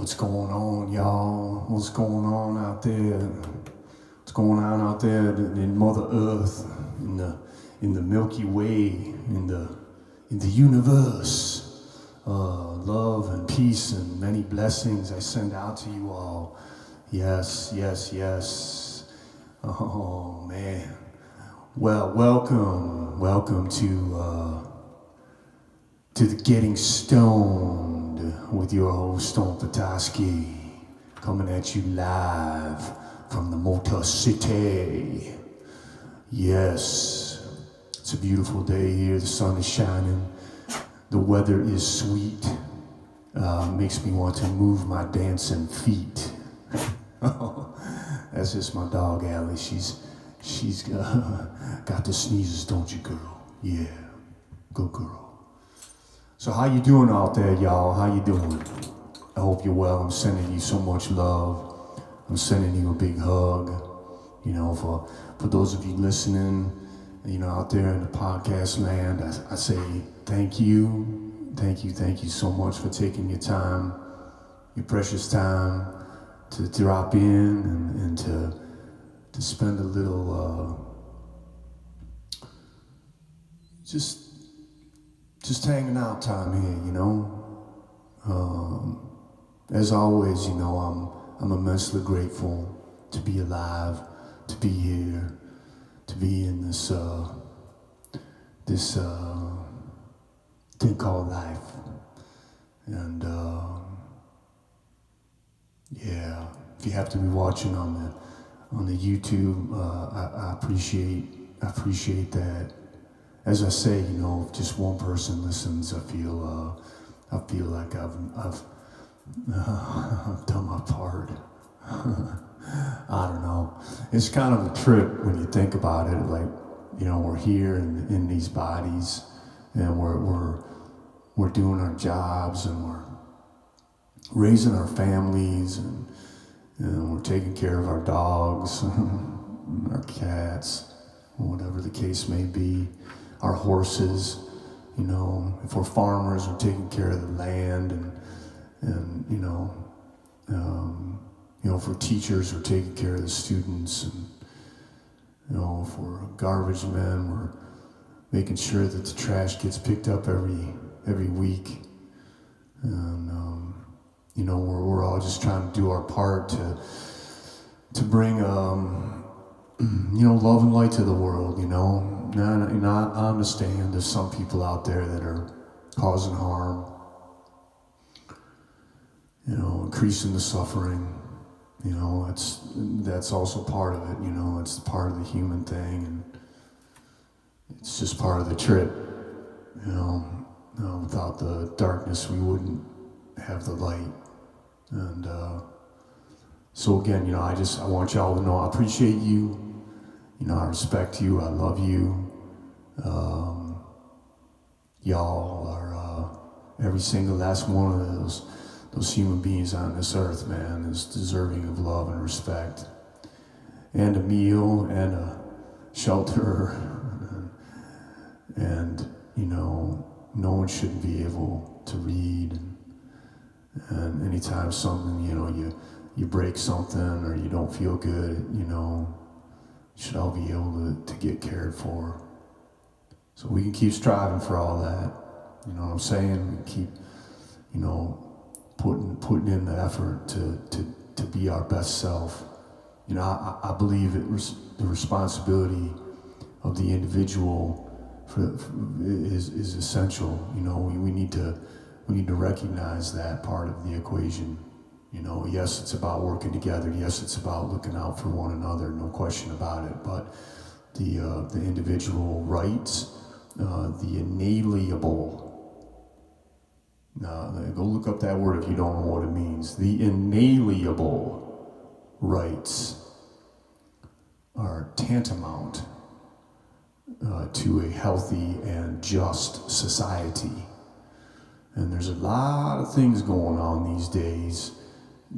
What's going on, y'all? What's going on out there? What's going on out there in Mother Earth, in the Milky Way, in the universe? Love and peace and many blessings I send out to you all. Yes, yes, yes. Oh man. Well, welcome to the Getting Stoned with your host Stone Petoskey, coming at you live from the Motor City. Yes, it's a beautiful day here. The sun is shining. The weather is sweet. Makes me want to move my dancing feet. That's just my dog, Allie. She's got the sneezes, don't you, girl? Yeah, good girl. So how you doing out there, y'all? How you doing? I hope you're well. I'm sending you so much love. I'm sending you a big hug. You know, for those of you listening, you know, out there in the podcast land, I say thank you. Thank you so much for taking your time, your precious time to drop in and to spend a little just hanging out time here, you know. As always, you know, I'm immensely grateful to be alive, to be here, to be in this thing called life. And yeah, if you have to be watching on the YouTube, I appreciate that. As I say, you know, if just one person listens, I feel like I've done my part. I don't know. It's kind of a trip when you think about it. Like, you know, we're here in these bodies, and we're doing our jobs, and we're raising our families, and we're taking care of our dogs, our cats, whatever the case may be. Our horses, you know, if we're farmers, we're taking care of the land, and you know, if we're teachers, we're taking care of the students, and you know, if we're garbage men, we're making sure that the trash gets picked up every week, and you know, we're all just trying to do our part to bring you know, love and light to the world, you know. And I understand there's some people out there that are causing harm, you know, increasing the suffering, you know, that's also part of it, you know, it's part of the human thing, and it's just part of the trip, you know. Without the darkness, we wouldn't have the light, and so again, you know, I want y'all to know I appreciate you. You know, I respect you, I love you. Y'all are, every single last one of those human beings on this earth, man, is deserving of love and respect. And a meal, and a shelter. And, you know, no one should be able to read. And anytime something, you know, you break something or you don't feel good, you know, should all be able to get cared for. So we can keep striving for all that. You know what I'm saying? We can keep, you know, putting in the effort to be our best self. You know, I believe the responsibility of the individual is essential. You know, we need to recognize that part of the equation. You know, yes, it's about working together. Yes, it's about looking out for one another. No question about it. But the individual rights, the inalienable. Go look up that word if you don't know what it means. The inalienable rights are tantamount to a healthy and just society. And there's a lot of things going on these days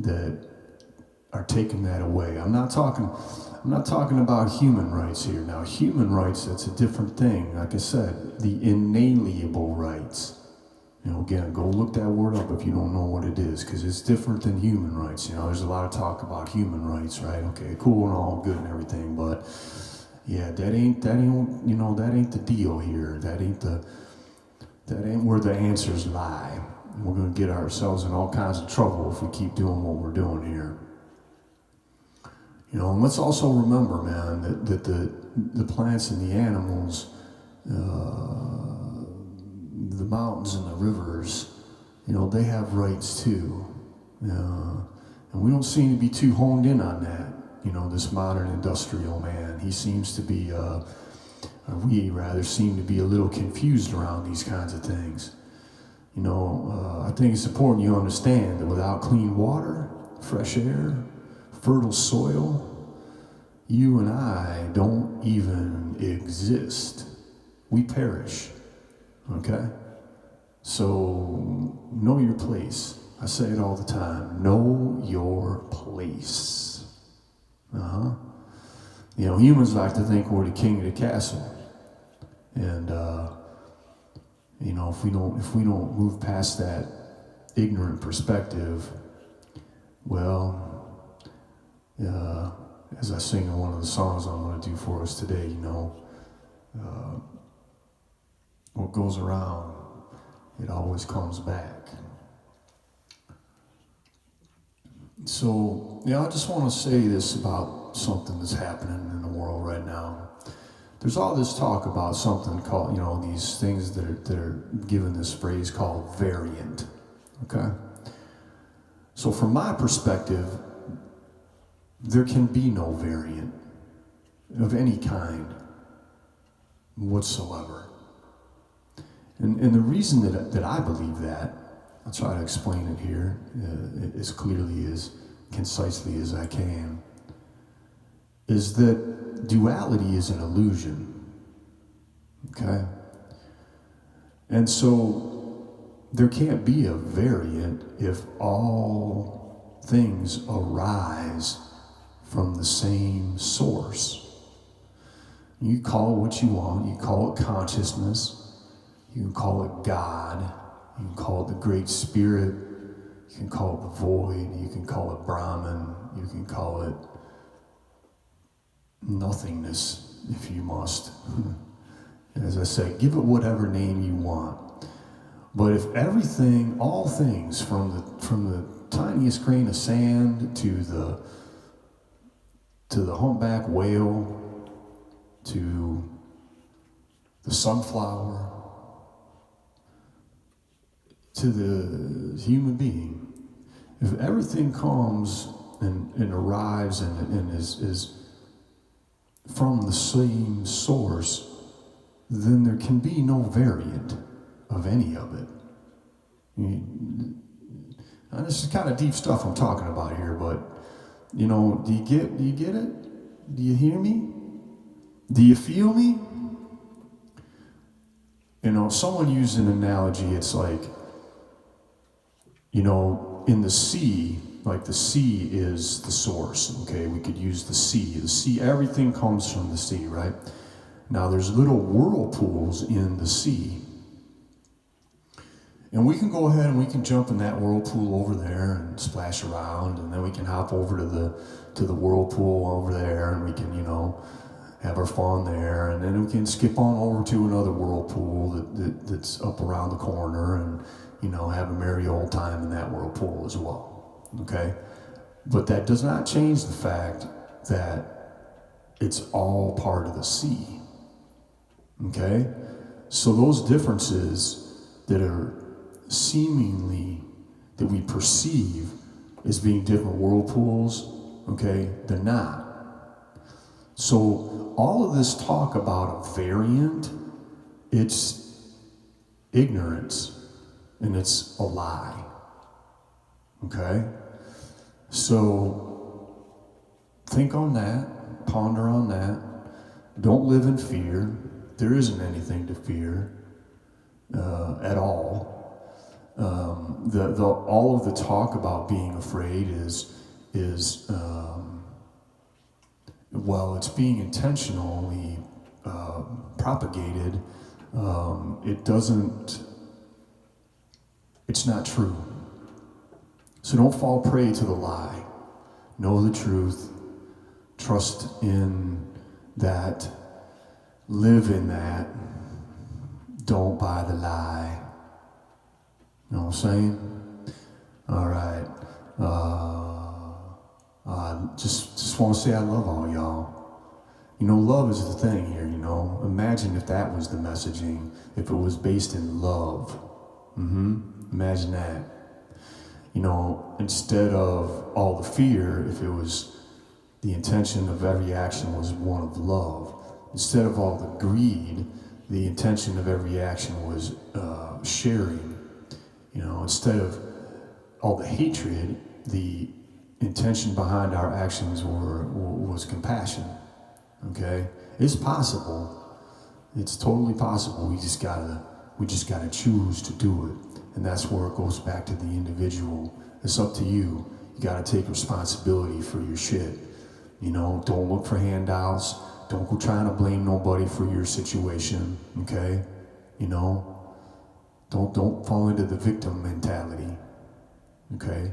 that are taking that away. I'm not talking about human rights here. Now, human rights, that's a different thing. Like I said, the inalienable rights. You know, again, go look that word up if you don't know what it is, because it's different than human rights. There's a lot of talk about human rights, right? Okay, cool and all, good and everything, but yeah, that ain't the deal here. That ain't where the answers lie. We're gonna get ourselves in all kinds of trouble if we keep doing what we're doing here. And let's also remember, man, that the plants and the animals, the mountains and the rivers, they have rights too. And we don't seem to be too honed in on that. This modern industrial man, he seems to be, or we rather seem to be a little confused around these kinds of things. I think it's important you understand that without clean water, fresh air, fertile soil, you and I don't even exist. We perish, okay? So know your place. I say it all the time. Know your place. Humans like to think we're the king of the castle, and if we don't move past that ignorant perspective, well, as I sing in one of the songs I'm going to do for us today, what goes around, it always comes back. So, I just want to say this about something that's happening in the world right now. There's all this talk about something called, these things that are given this phrase called variant, okay? So from my perspective, there can be no variant of any kind whatsoever. And the reason that I believe that, I'll try to explain it here as clearly, as concisely as I can, is that duality is an illusion, okay? And so there can't be a variant if all things arise from the same source. You call it what you want. You call it consciousness. You can call it God. You can call it the Great Spirit. You can call it the void. You can call it Brahman. You can call it nothingness, if you must. As I say, give it whatever name you want. But if everything, all things, from the tiniest grain of sand to the humpback whale, to the sunflower, to the human being, if everything comes and arrives and is from the same source, then there can be no variant of any of it. Now, this is kind of deep stuff I'm talking about here, but do you get it? Do you hear me? Do you feel me? Someone used an analogy. It's like, in the sea, like the sea is the source, okay? We could use the sea. The sea, everything comes from the sea, right? Now there's little whirlpools in the sea. And we can go ahead and we can jump in that whirlpool over there and splash around, and then we can hop over to the whirlpool over there, and we can, have our fun there, and then we can skip on over to another whirlpool that's up around the corner, and have a merry old time in that whirlpool as well, okay? But that does not change the fact that it's all part of the sea, okay? So those differences that are seemingly, that we perceive as being different whirlpools, okay, they're not. So all of this talk about a variant, it's ignorance. And it's a lie, okay? So think on that, ponder on that. Don't live in fear. There isn't anything to fear at all. All of the talk about being afraid is it's being intentionally propagated. It doesn't It's not true. So don't fall prey to the lie. Know the truth. Trust in that. Live in that. Don't buy the lie. You know what I'm saying? All right. Just want to say I love all y'all. You know, love is the thing here, you know. Imagine if that was the messaging, if it was based in love. Imagine that. You know, instead of all the fear, if it was the intention of every action was one of love. Instead of all the greed, the intention of every action was sharing. You know, instead of all the hatred, the intention behind our actions was compassion. Okay, it's possible. It's totally possible. We just gotta choose to do it, and that's where it goes back to the individual. It's up to you. You gotta take responsibility for your shit. You know, don't look for handouts. Don't go trying to blame nobody for your situation. Okay, you know, don't fall into the victim mentality. Okay,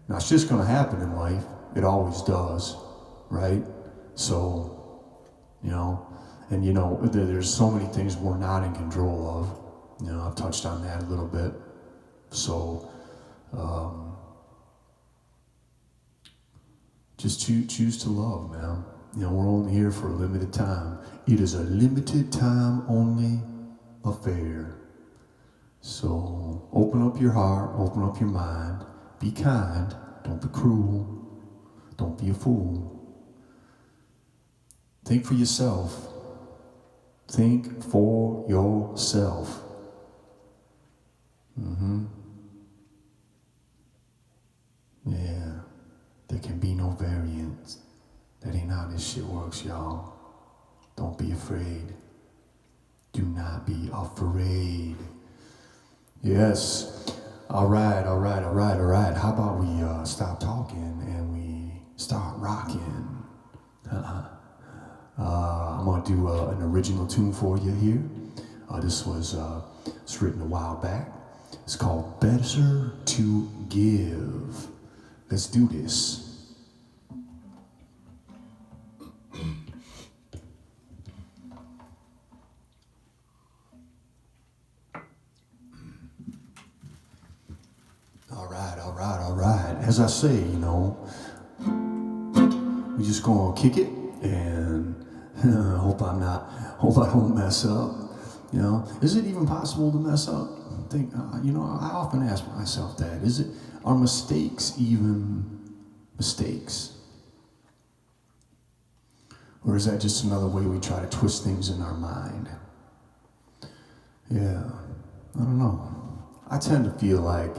now it's just gonna happen in life. It always does, right? So. You know, and you know, there's so many things we're not in control of. You know, I've touched on that a little bit. So, just choose to love, man. You know, we're only here for a limited time. It is a limited time only affair. So, open up your heart, open up your mind, be kind, don't be cruel, don't be a fool. Think for yourself. Think for yourself. Yeah. There can be no variance. That ain't how this shit works, y'all. Don't be afraid. Do not be afraid. Yes. All right. How about we stop talking and we start rocking? I'm gonna do an original tune for you here. This was it's written a while back. It's called Better to Give. Let's do this. All right. As I say, you know, we're just gonna kick it and hope I don't mess up. You know, is it even possible to mess up? You know, I often ask myself that. Are mistakes even mistakes? Or is that just another way we try to twist things in our mind? Yeah, I don't know. I tend to feel like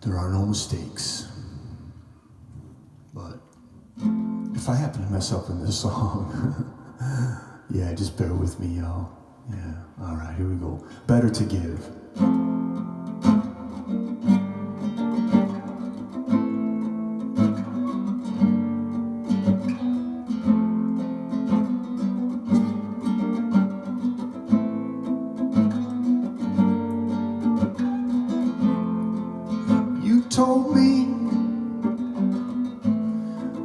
there are no mistakes. But if I happen to mess up in this song, yeah, just bear with me, y'all. Yeah, all right, here we go. Better to Give. You told me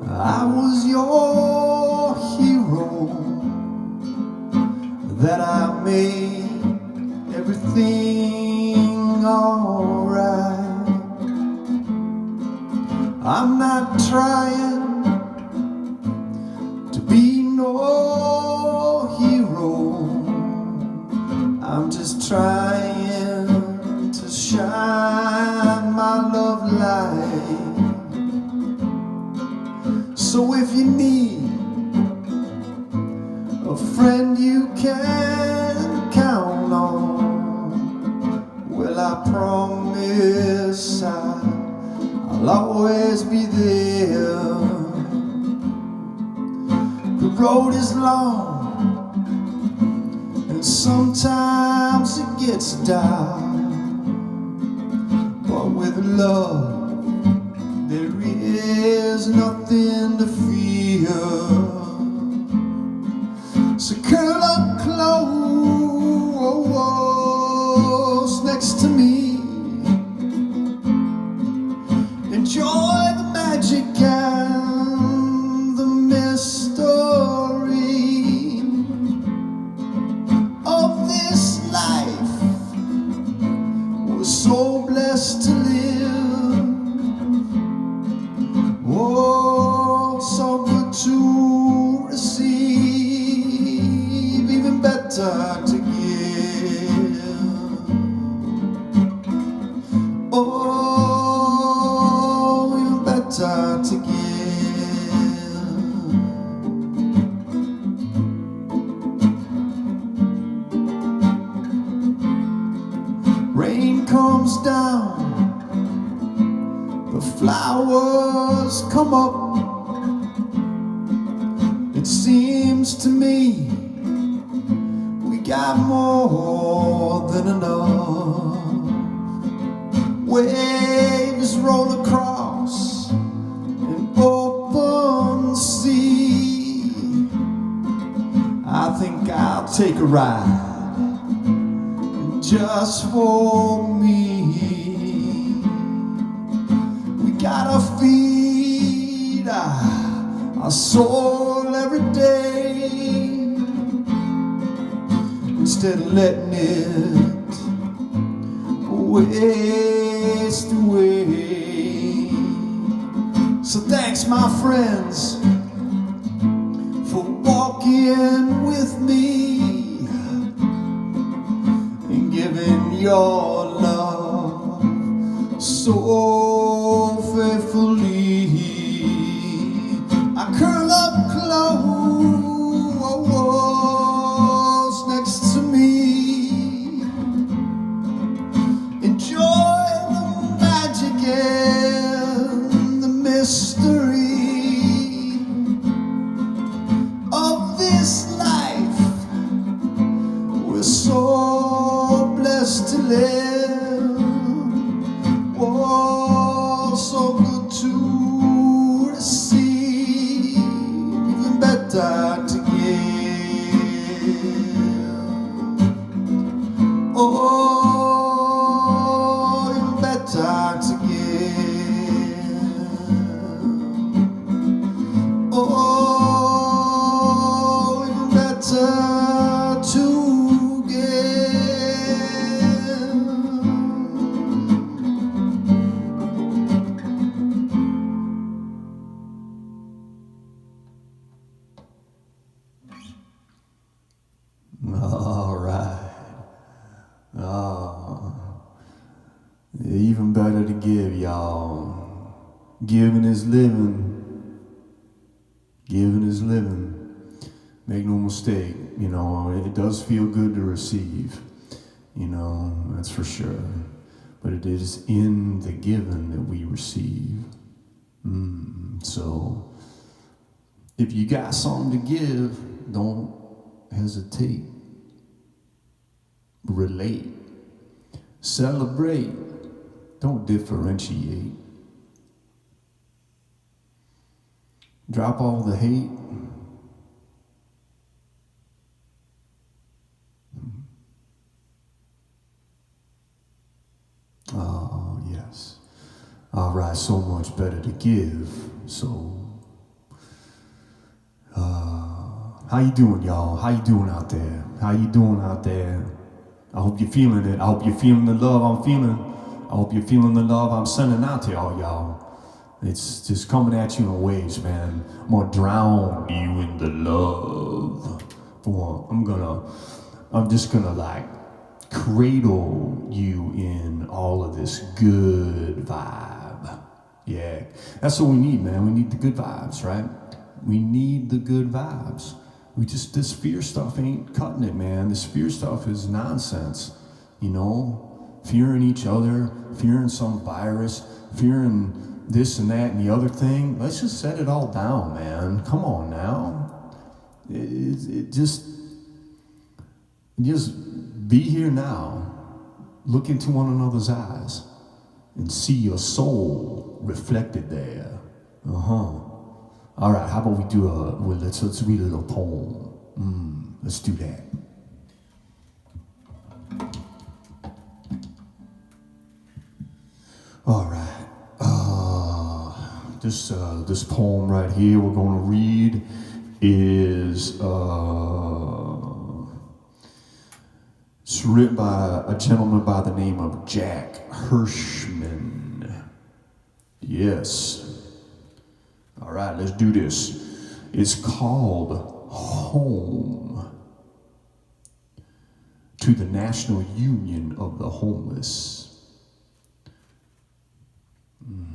I was your hero, that I made everything alright. I'm not trying to be no hero, I'm just trying to shine my love light. So if you need a friend you can count on, well, I promise I'll always be there. The road is long and sometimes it gets dark, but with love there is nothing to fear. So curl up close next to me, so blessed to live. Oh, so good to receive, even better to give. Oh, even better to give. Rain comes down, the flowers come up. It seems to me we got more than enough. Waves roll across an open sea. I think I'll take a ride just for me. We gotta feed our soul every day, instead of letting it waste away. So thanks, my friends, for walking with me, giving your love so faithfully. I curl up close next to me, enjoy the magic and the mystery of this life. We're so blessed to live. Oh, so good to receive, even better to give. Oh, even better to give. Oh, even better to all right. Oh, even better to give, y'all. Giving is living. Giving is living. Make no mistake, you know, it does feel good to receive. You know, that's for sure. But it is in the giving that we receive. So, if you got something to give, don't hesitate. Relate. Celebrate. Don't differentiate. Drop all the hate. Oh, yes. All right, so much better to give. So, how you doing, y'all? How you doing out there? How you doing out there? I hope you're feeling it. I hope you're feeling the love I'm feeling. I hope you're feeling the love I'm sending out to y'all. It's just coming at you in waves, man. I'm gonna drown you in the love. I'm just gonna like cradle you in all of this good vibe. Yeah, that's what we need, man. We need the good vibes, right? We need the good vibes. This fear stuff ain't cutting it, man. This fear stuff is nonsense, you know? Fearing each other, fearing some virus, fearing this and that and the other thing. Let's just set it all down, man. Come on now. Just be here now. Look into one another's eyes and see your soul reflected there. All right, how about we do let's read a little poem. Let's do that. All right. This poem right here we're going to read is it's It's written by a gentleman by the name of Jack Hirshman. Yes. All right, let's do this. It's called Home. To the National Union of the Homeless.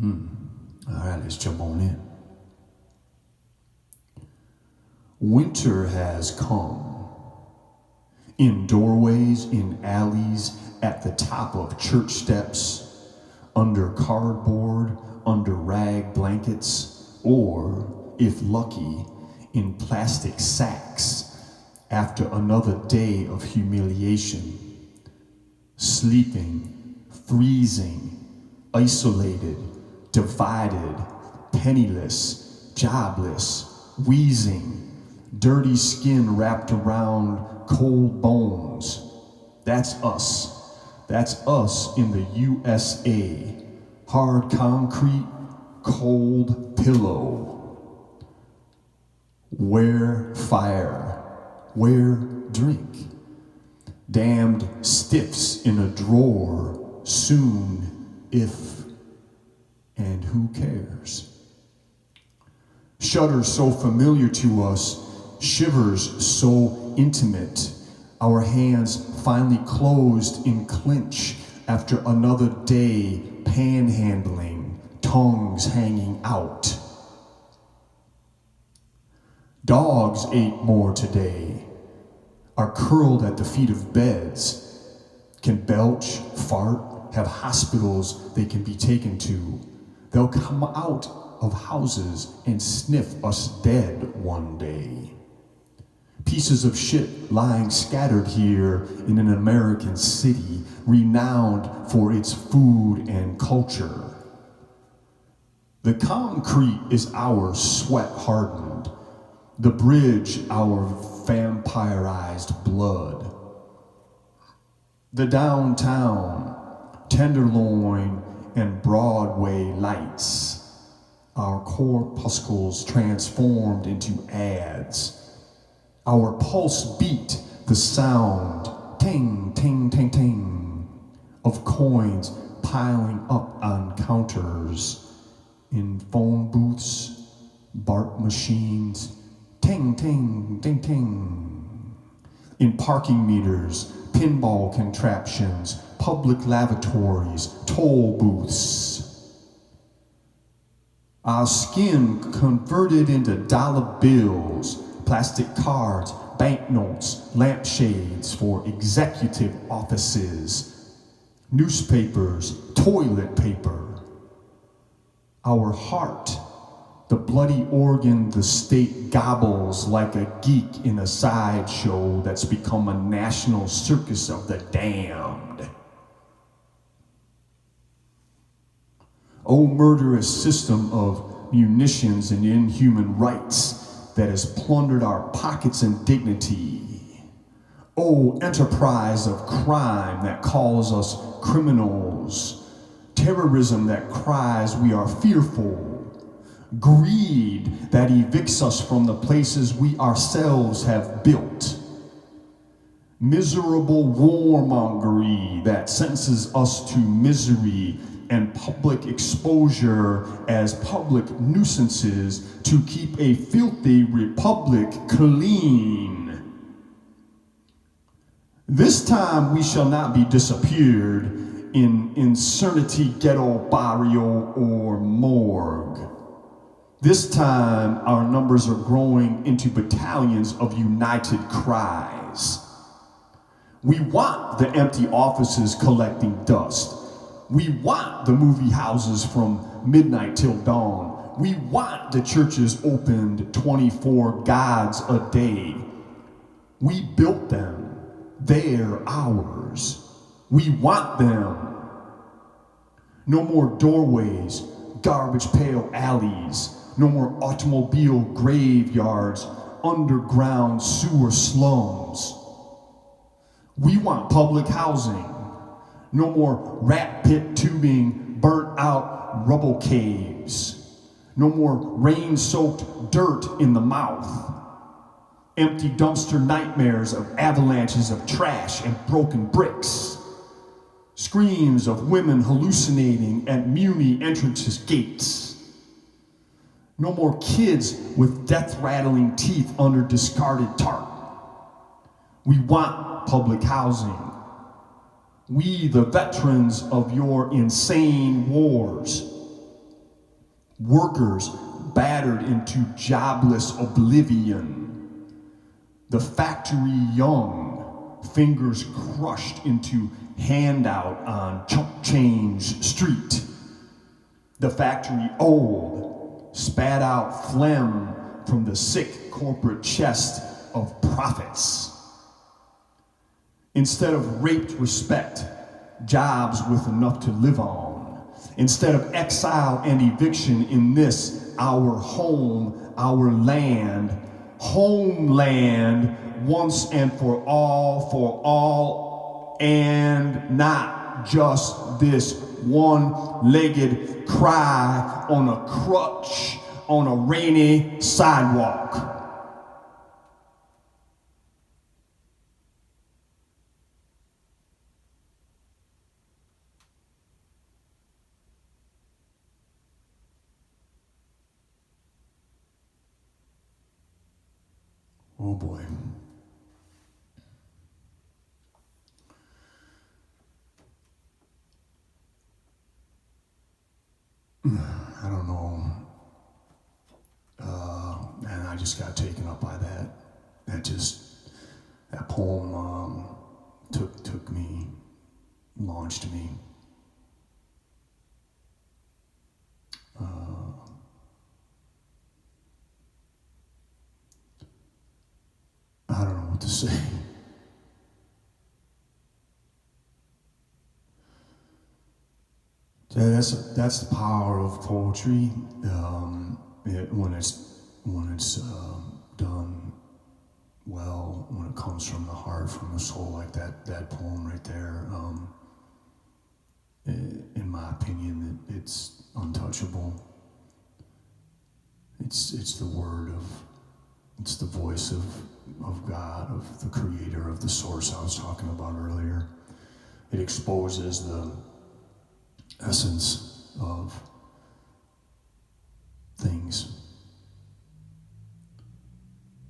All right, let's jump on in. Winter has come. In doorways, in alleys, at the top of church steps, under cardboard, under rag blankets, or, if lucky, in plastic sacks after another day of humiliation. Sleeping, freezing, isolated, divided, penniless, jobless, wheezing, dirty skin wrapped around cold bones. That's us. That's us in the USA. Hard concrete, cold pillow. Where fire, where drink. Damned stiffs in a drawer, soon, if, and who cares? Shudders so familiar to us, shivers so intimate, our hands finally closed in clinch after another day panhandling, tongues hanging out. Dogs ate more today, are curled at the feet of beds, can belch, fart, have hospitals they can be taken to. They'll come out of houses and sniff us dead one day. Pieces of shit lying scattered here in an American city renowned for its food and culture. The concrete is our sweat hardened, the bridge our vampirized blood. The downtown, Tenderloin and Broadway lights, our corpuscles transformed into ads. Our pulse beat the sound, ting, ting, ting, ting, of coins piling up on counters, in phone booths, BART machines, ting, ting, ting, ting, in parking meters, pinball contraptions, public lavatories, toll booths. Our skin converted into dollar bills, plastic cards, banknotes, lampshades for executive offices, newspapers, toilet paper. Our heart, the bloody organ the state gobbles like a geek in a sideshow that's become a national circus of the damned. Oh, murderous system of munitions and inhuman rights that has plundered our pockets and dignity. Oh, enterprise of crime that calls us criminals. Terrorism that cries we are fearful. Greed that evicts us from the places we ourselves have built. Miserable warmongery that sentences us to misery and public exposure as public nuisances to keep a filthy republic clean. This time we shall not be disappeared in Insanity Ghetto Barrio or morgue. This time our numbers are growing into battalions of united cries. We want the empty offices collecting dust. We want the movie houses from midnight till dawn. We want the churches opened 24 gods a day. We built them. They're ours. We want them. No more doorways, garbage pail alleys. No more automobile graveyards, underground sewer slums. We want public housing. No more rat pit tubing, burnt out rubble caves. No more rain-soaked dirt in the mouth. Empty dumpster nightmares of avalanches of trash and broken bricks. Screams of women hallucinating at Muni entrances gates. No more kids with death-rattling teeth under discarded tarp. We want public housing. We, the veterans of your insane wars. Workers battered into jobless oblivion. The factory young, fingers crushed into handout on chump change street. The factory old, spat out phlegm from the sick corporate chest of profits. Instead of raped respect, jobs with enough to live on. Instead of exile and eviction in this, our home, our land, homeland, once and for all, and not just this one-legged cry on a crutch on a rainy sidewalk. Oh boy. I don't know. And I just got taken up by that. That poem took me, launched me. I don't know what to say. That's the power of poetry. When it's done well, when it comes from the heart, from the soul, like that poem right there. In my opinion, it's untouchable. It's the word of, it's the voice of God, of the creator, of the source I was talking about earlier. It exposes the essence of things.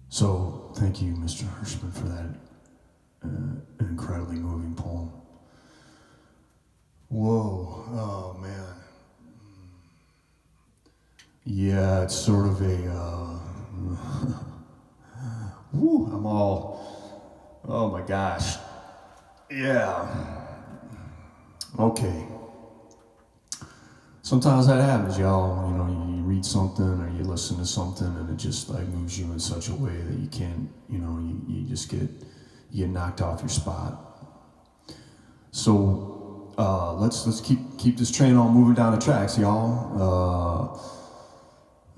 So thank you, Mr. Hirshman, for that incredibly moving poem. Whoa, oh man. Yeah, it's sort of a, woo, I'm all, oh my gosh. Yeah. Okay. Sometimes that happens, y'all. You know, you read something or you listen to something and it just like moves you in such a way that you can't, you know, you just you get knocked off your spot. So let's keep this train on moving down the tracks, y'all.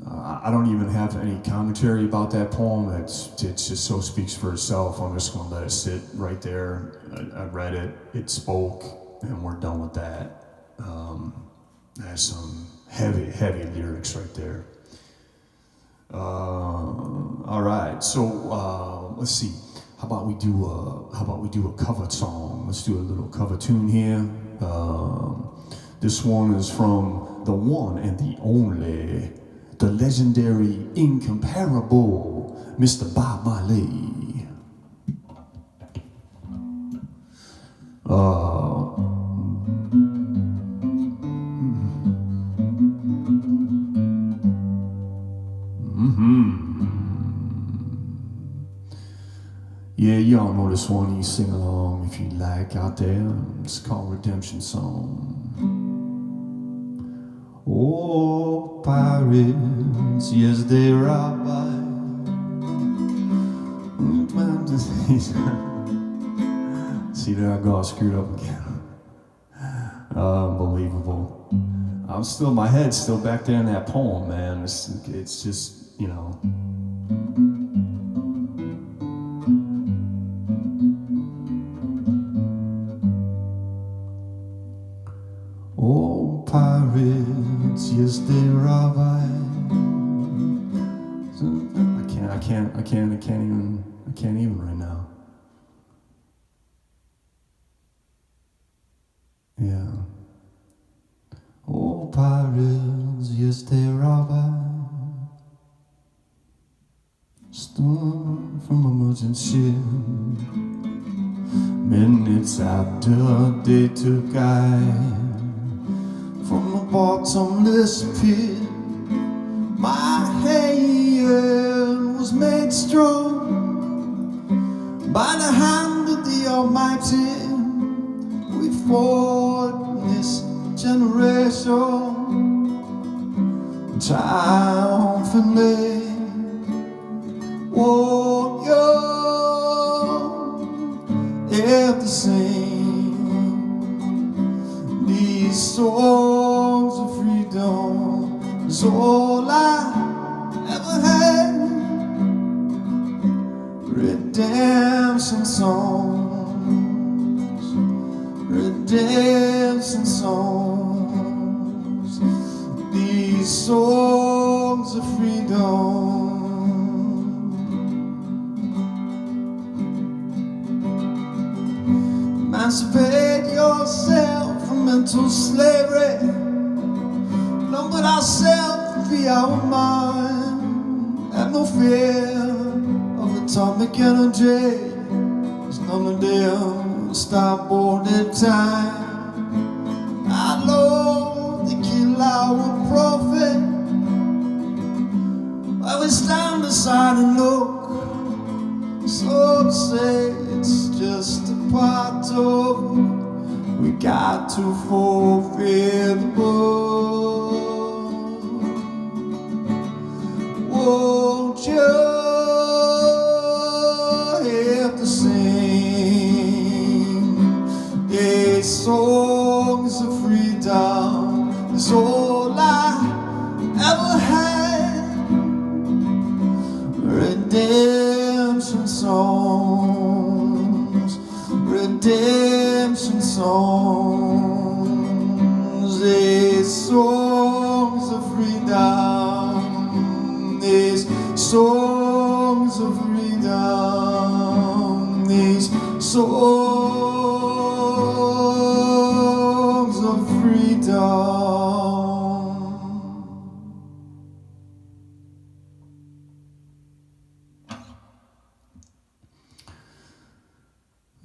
I don't even have any commentary about that poem. It just so speaks for itself. I'm just gonna let it sit right there. I read it, it spoke, and we're done with that. That's some heavy lyrics right there. All right, so let's see. How about we do a cover song? Let's do a little cover tune here. This one is from the one and the only, the legendary, incomparable Mr. Bob Marley. Yeah, y'all know this one. You sing along if you like out there. It's called Redemption Song. Oh, pirates, yes, they rob by. See, there I go, I screwed up again. Unbelievable. My head's still back there in that poem, man. It's just, you know. Oh, pirates, yes, they rob I I can't even right now. Yeah. Oh, pirates, yes, they rob us. Storm from a merchant ship. Minutes after they took I from the bottomless pit. My hand was made strong by the hand of the Almighty. We fought this generation triumphantly. Oh, you have to sing these songs of freedom. It's all I ever had. Redemption songs, redemption songs, these songs of freedom. Emancipate yourself from mental slavery. Number ourselves and free our mind. Have no fear of atomic energy. There's none of them stop all the time. Our Lord, they kill our prophet. While we stand aside and look. Some say it's just a part of. We got to fulfill the book. Won't you have to sing these songs of freedom? It's all I ever had. Redemption songs, redemption songs, these songs of freedom, these songs of freedom, these songs of freedom.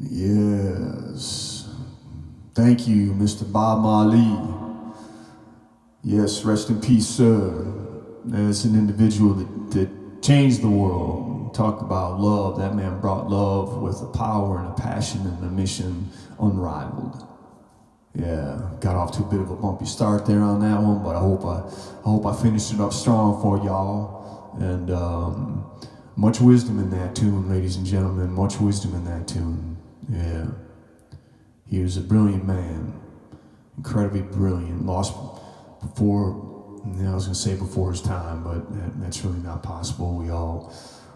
Yes. Thank you, Mr. Bob Marley. Yes, rest in peace, sir. As an individual that changed the world. Talk about love. That man brought love with a power and a passion and a mission unrivaled. Yeah, got off to a bit of a bumpy start there on that one, but I hope I finished it up strong for y'all. And much wisdom in that tune, ladies and gentlemen. Much wisdom in that tune. Yeah, he was a brilliant man, incredibly brilliant. Lost before, I was gonna say before his time, but that's really not possible.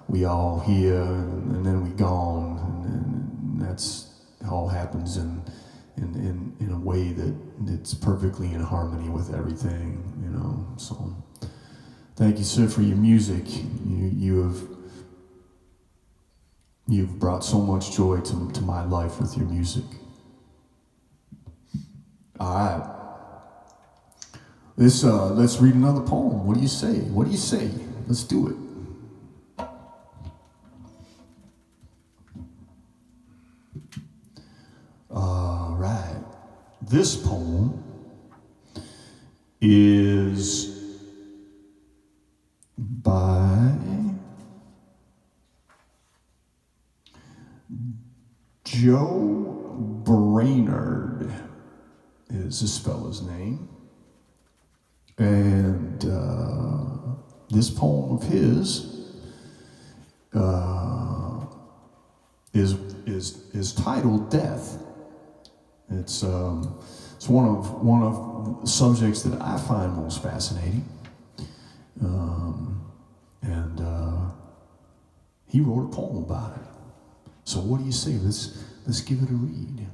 We all here, and then we gone, and that's all happens in a way that's perfectly in harmony with everything, you know. So, thank you, sir, for your music. You've brought so much joy to my life with your music. All right. Let's read another poem. What do you say? What do you say? Let's do it. All right. This poem is by Joe Brainard is the speller's name. And this poem of his is titled Death. It's one of the subjects that I find most fascinating. And he wrote a poem about it. So what do you say? Let's give it a read.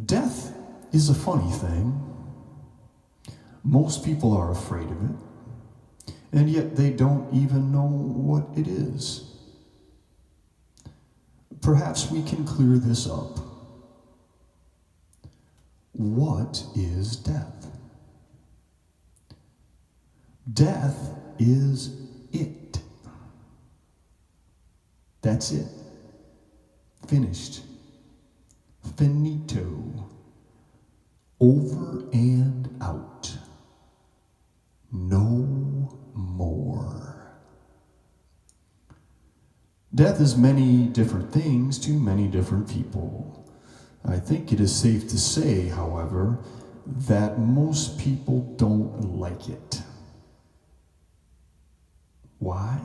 Death is a funny thing. Most people are afraid of it. and yet they don't even know what it is. Perhaps we can clear this up. What is death? Death is it. That's it. Finished. Finito. Over and out. No more. Death is many different things to many different people. I think it is safe to say, however, that most people don't like it. Why?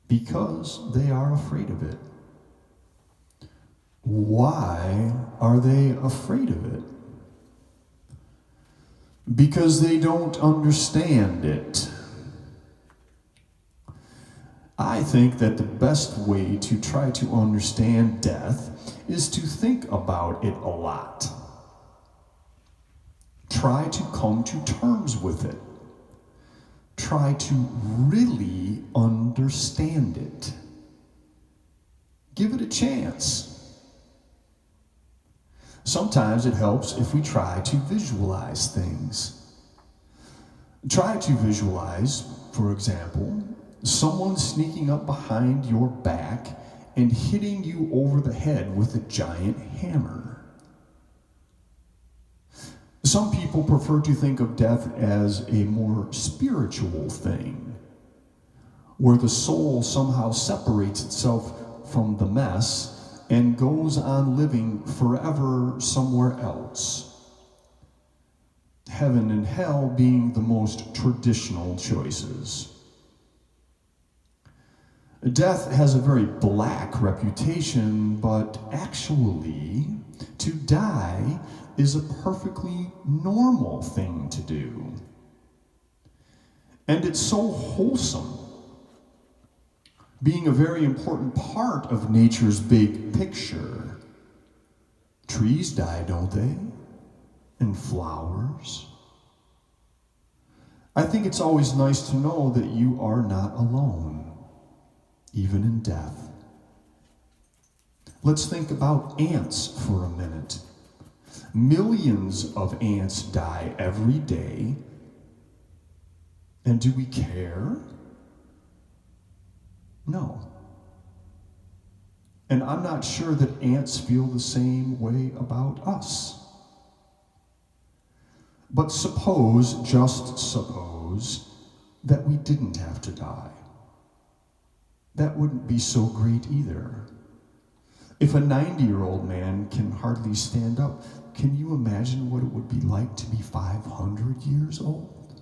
Because they are afraid of it. Why are they afraid of it? Because they don't understand it. I think that the best way to try to understand death is to think about it a lot. Try to come to terms with it. Try to really understand it. Give it a chance. Sometimes it helps if we try to visualize things. Try to visualize, for example, someone sneaking up behind your back and hitting you over the head with a giant hammer. Some people prefer to think of death as a more spiritual thing, where the soul somehow separates itself from the mess and goes on living forever somewhere else. Heaven and hell being the most traditional choices. Death has a very black reputation, but actually, to die is a perfectly normal thing to do. And it's so wholesome, being a very important part of nature's big picture. Trees die, don't they? And flowers. I think it's always nice to know that you are not alone, even in death. Let's think about ants for a minute. Millions of ants die every day. And do we care? No. And I'm not sure that ants feel the same way about us. But suppose, just suppose, that we didn't have to die. That wouldn't be so great either. If a 90-year-old man can hardly stand up, can you imagine what it would be like to be 500 years old?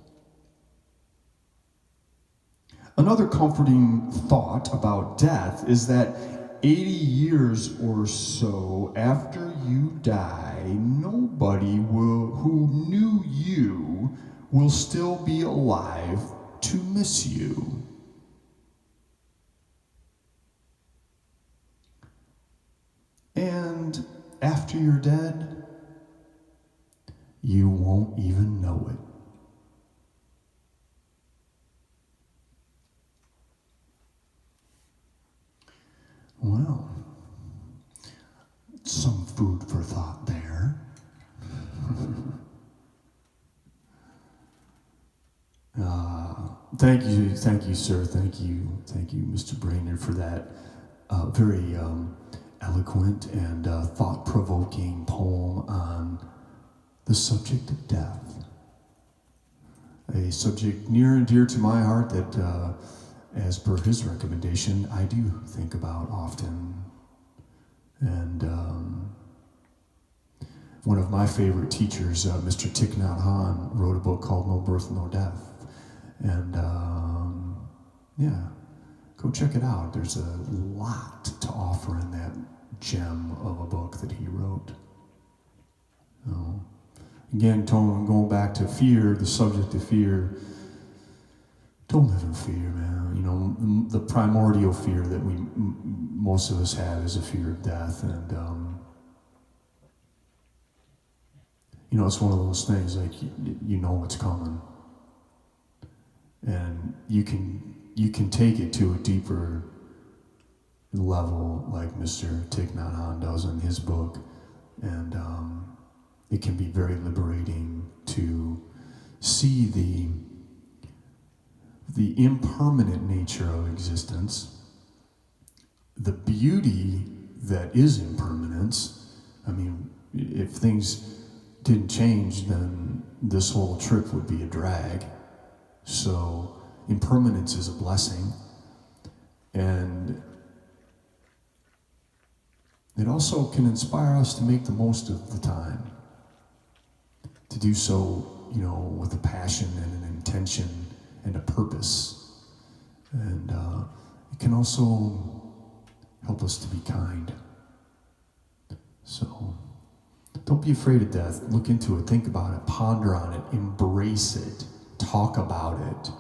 Another comforting thought about death is that 80 years or so after you die, nobody who knew you will still be alive to miss you. And after you're dead, you won't even know it. Well, some food for thought there. Thank you, sir. Thank you, Mr. Brainard, for that very eloquent and thought-provoking poem on the subject of death. A subject near and dear to my heart that, as per his recommendation, I do think about often. And one of my favorite teachers, Mr. Thich Nhat Hanh, wrote a book called No Birth, No Death. And yeah, go check it out. There's a lot to offer in that gem of a book that he wrote. Again, going back to fear, the subject of fear, don't live in fear, man. You know, the primordial fear that most of us have is a fear of death. And, you know, it's one of those things, like, you know it's coming. And you can take it to a deeper level, like Mr. Thich Nhat Hanh does in his book, and it can be very liberating to see the impermanent nature of existence, the beauty that is impermanence. I mean, if things didn't change, then this whole trip would be a drag. So impermanence is a blessing, and it also can inspire us to make the most of the time, to do so, with a passion and an intention and a purpose. And it can also help us to be kind. So don't be afraid of death. Look into it, think about it, ponder on it, embrace it, talk about it,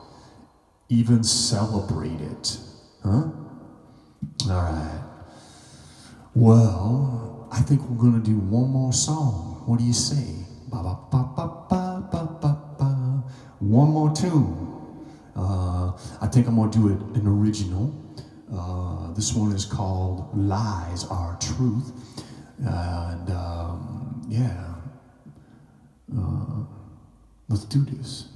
even celebrate it. Huh? All right. Well, I think we're gonna do one more song. What do you say? Ba ba ba ba ba ba ba ba. One more tune. I think I'm gonna do it an original. This one is called "Lies Are Truth," and let's do this.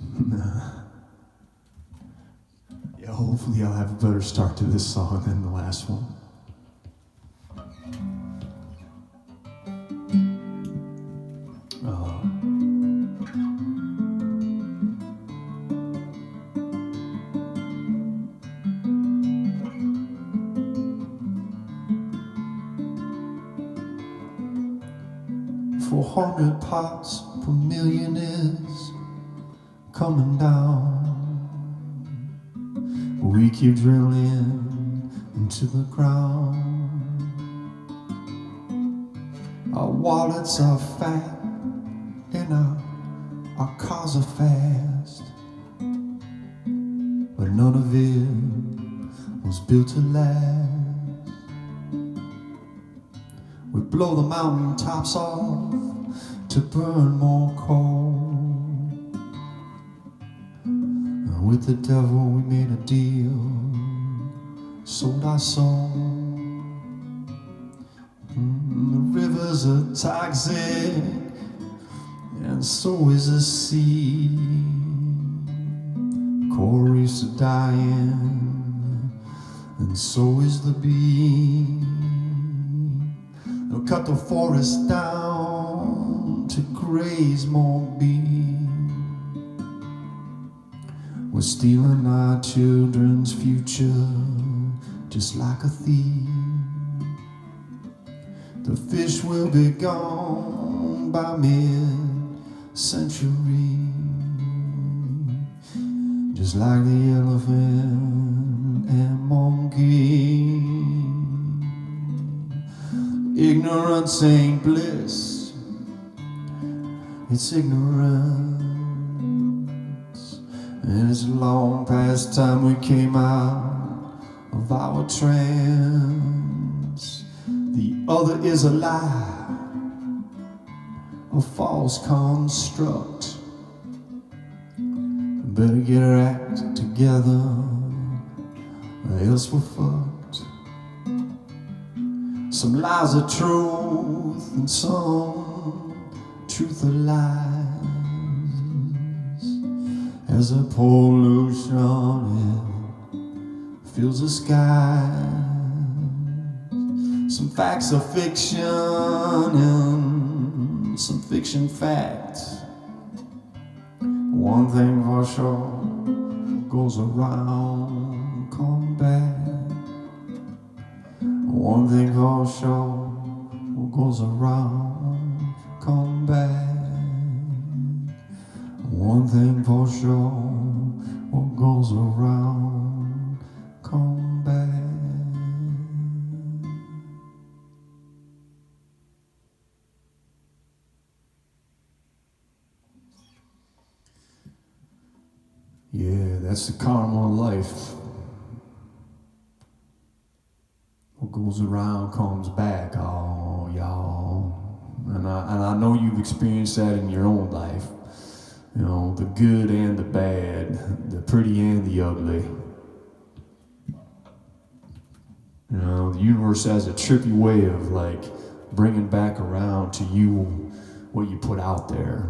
Yeah, hopefully I'll have a better start to this song than the last one. "400 parts per million is coming down. We keep drilling into the ground. Our wallets are fat and our cars are fast, but none of it was built to last. We blow the mountain tops off to burn more coal. With the devil we made a deal, sold our soul. The rivers are toxic, and so is the sea. Coral reefs are dying, and so is the bee. They'll cut the forest down to graze more bees. We're stealing our children's future just like a thief. The fish will be gone by mid-century, just like the elephant and monkey. Ignorance ain't bliss, it's ignorance. And it's long past time we came out of our trance. The other is a lie, a false construct. Better get our act together, or else we're fucked. Some lies are truth, and some truth are lies. As the pollution fills the sky, some facts are fiction and some fiction facts. One thing for sure, goes around, come back. One thing for sure, goes around, come back. One thing for sure, what goes around, come back. Yeah, that's the karma of life. What goes around comes back, oh, y'all. And I know you've experienced that in your own life. You know, the good and the bad, the pretty and the ugly. You know, the universe has a trippy way of like bringing back around to you what you put out there.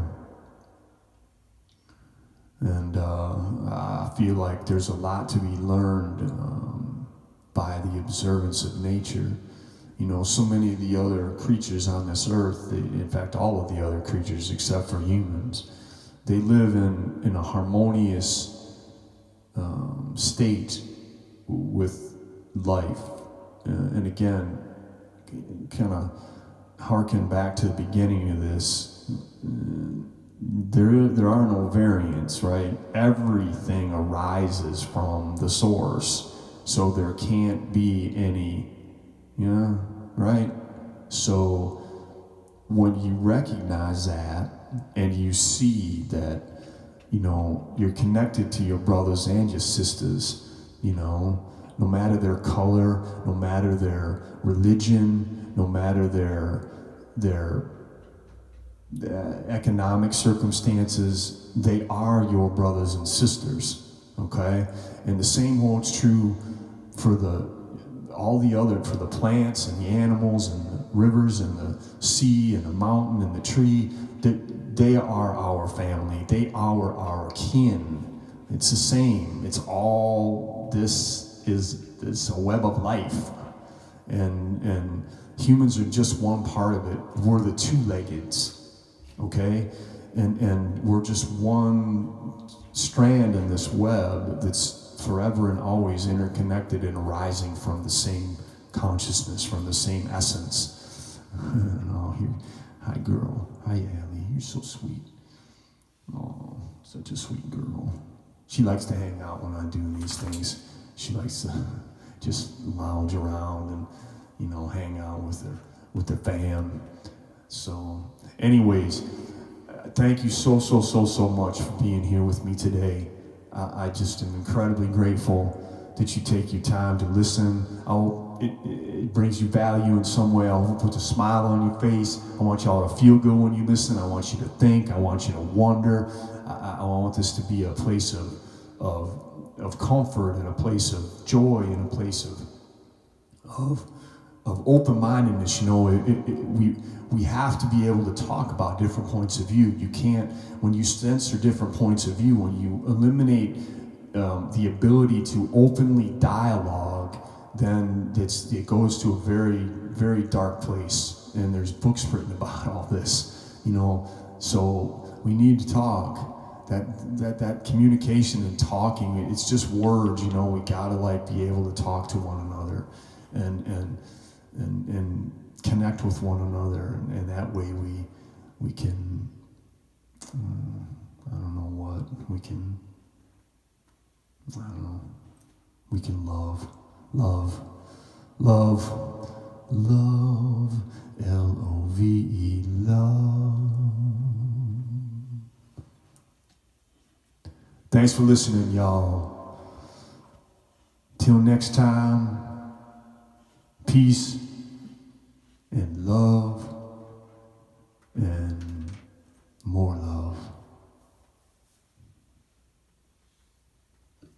And I feel like there's a lot to be learned by the observance of nature. You know, so many of the other creatures on this earth, in fact, all of the other creatures except for humans, they live in a harmonious state with life. And again, kind of harken back to the beginning of this, there are no variants, right? Everything arises from the source, so there can't be any, right? So when you recognize that and you see that, you're connected to your brothers and your sisters, no matter their color, no matter their religion, no matter their economic circumstances, they are your brothers and sisters, okay? And the same holds true for all the other, for the plants and the animals and the rivers and the sea and the mountain and the tree. They are our family. They are our kin. It's the same. It's all this. It's a web of life, and humans are just one part of it. We're the two-leggeds, okay, and we're just one strand in this web that's forever and always interconnected and arising from the same consciousness, from the same essence. Hi girl, hi Allie, you're so sweet. Oh, such a sweet girl. She likes to hang out when I'm doing these things. She likes to just lounge around and, hang out with her fam. So, anyways, thank you so much for being here with me today. I just am incredibly grateful that you take your time to listen. It brings you value in some way. I hope it puts a smile on your face. I want y'all to feel good when you listen. I want you to think. I want you to wonder. I want this to be a place of comfort and a place of joy and a place of open-mindedness. We have to be able to talk about different points of view. You can't, when you censor different points of view, when you eliminate the ability to openly dialogue, then it goes to a very, very dark place. And there's books written about all this, so we need to talk. That communication and talking, it's just words, we gotta be able to talk to one another and connect with one another, and that way we can we can love, L-O-V-E, love. Thanks for listening, y'all. Till next time, peace and love.